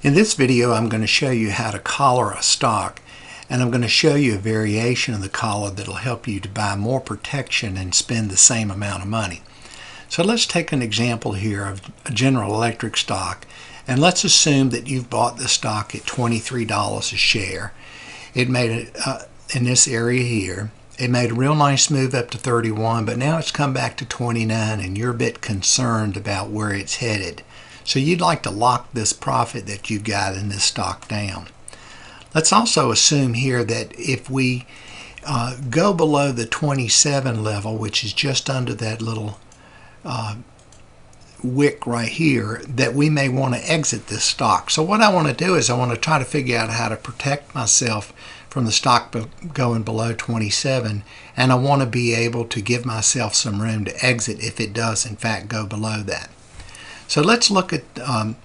In this video, I'm going to show you how to collar a stock, and I'm going to show you a variation of the collar that'll help you to buy more protection and spend the same amount of money. So let's take an example here of a General Electric stock, and let's assume that you've bought the stock at $23 a share. It made in this area here. It made a real nice move up to 31, but now it's come back to 29, and you're a bit concerned about where it's headed. So you'd like to lock this profit that you got in this stock down. Let's also assume here that if we go below the 27 level, which is just under that little wick right here, that we may want to exit this stock. So what I want to do is I want to try to figure out how to protect myself from the stock going below 27, and I want to be able to give myself some room to exit if it does in fact go below that. So let's look at the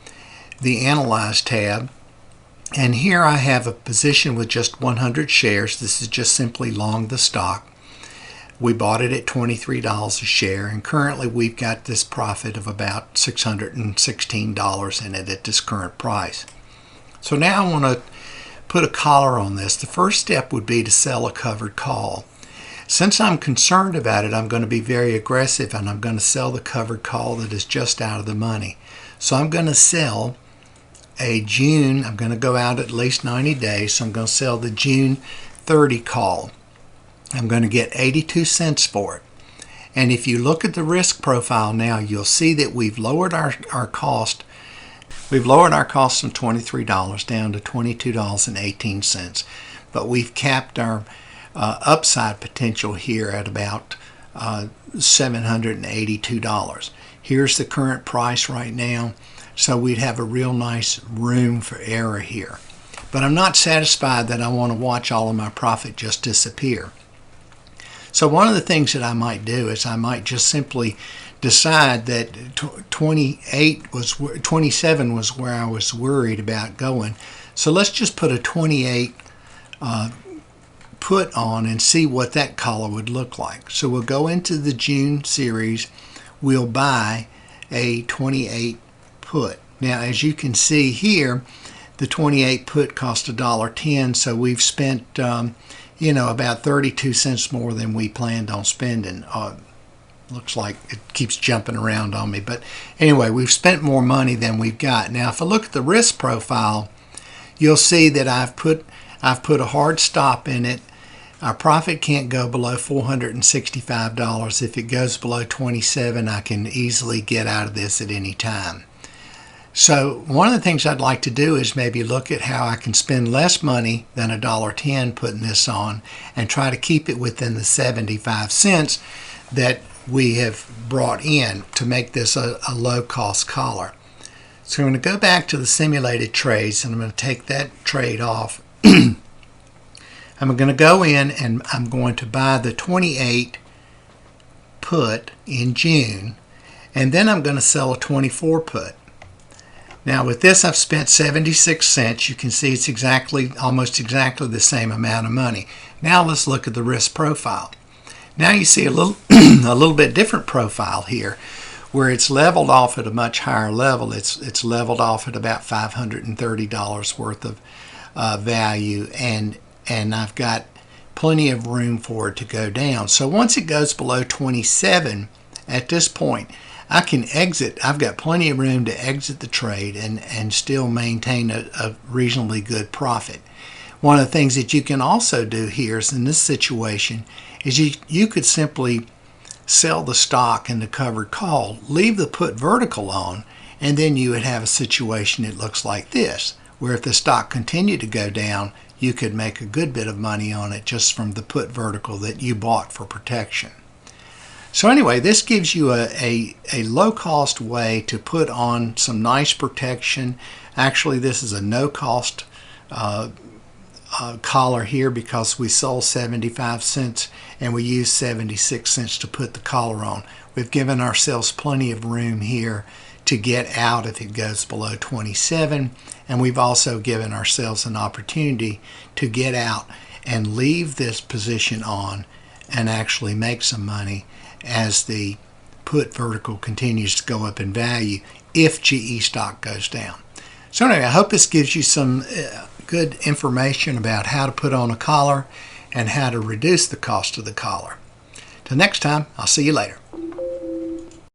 Analyze tab, and here I have a position with just 100 shares. This is just simply long the stock. We bought it at $23 a share, and currently we've got this profit of about $616 in it at this current price. So now I want to put a collar on this. The first step would be to sell a covered call. Since I'm concerned about it, I'm going to be very aggressive, and I'm going to sell the covered call that is just out of the money. So I'm going to sell a June, I'm going to go out at least 90 days, so I'm going to sell the June 30 call. I'm going to get 82 cents for it. And if you look at the risk profile now, you'll see that we've lowered our cost. We've lowered our cost from $23 down to $22.18, but we've capped our upside potential here at about $782. Here's the current price right now, so we'd have a real nice room for error here. But I'm not satisfied that I want to watch all of my profit just disappear. So one of the things that I might do is I might just simply decide that 27 was where I was worried about going. So let's just put a 28 put on and see what that collar would look like. So we'll go into the June series. We'll buy a 28 put. Now, as you can see here, the 28 put cost $1.10, so we've spent about 32 cents more than we planned on spending. Looks like it keeps jumping around on me, but anyway, we've spent more money than we've got. Now, if I look at the risk profile, you'll see that I've put a hard stop in it. Our profit can't go below $465. If it goes below 27, I can easily get out of this at any time. So one of the things I'd like to do is maybe look at how I can spend less money than $1.10 putting this on and try to keep it within the 75 cents that we have brought in to make this a low-cost collar. So I'm going to go back to the simulated trades, and I'm going to take that trade off. I'm going to go in and I'm going to buy the 28 put in June, and then I'm going to sell a 24 put. Now with this I've spent 76 cents. You can see it's almost exactly the same amount of money. Now let's look at the risk profile. Now you see a little bit different profile here, where it's leveled off at a much higher level. It's leveled off at about $530 worth of value, and I've got plenty of room for it to go down. So once it goes below 27, at this point, I can exit. I've got plenty of room to exit the trade and still maintain a reasonably good profit. One of the things that you can also do here is in this situation is you could simply sell the stock in the covered call, leave the put vertical on, and then you would have a situation that looks like this, where if the stock continued to go down, you could make a good bit of money on it just from the put vertical that you bought for protection. So anyway, this gives you a low-cost way to put on some nice protection. Actually, this is a no-cost collar here because we sold 75 cents and we used 76 cents to put the collar on. We've given ourselves plenty of room here to get out if it goes below 27, and we've also given ourselves an opportunity to get out and leave this position on and actually make some money as the put vertical continues to go up in value if GE stock goes down. So anyway, I hope this gives you some good information about how to put on a collar and how to reduce the cost of the collar. Till next time, I'll see you later.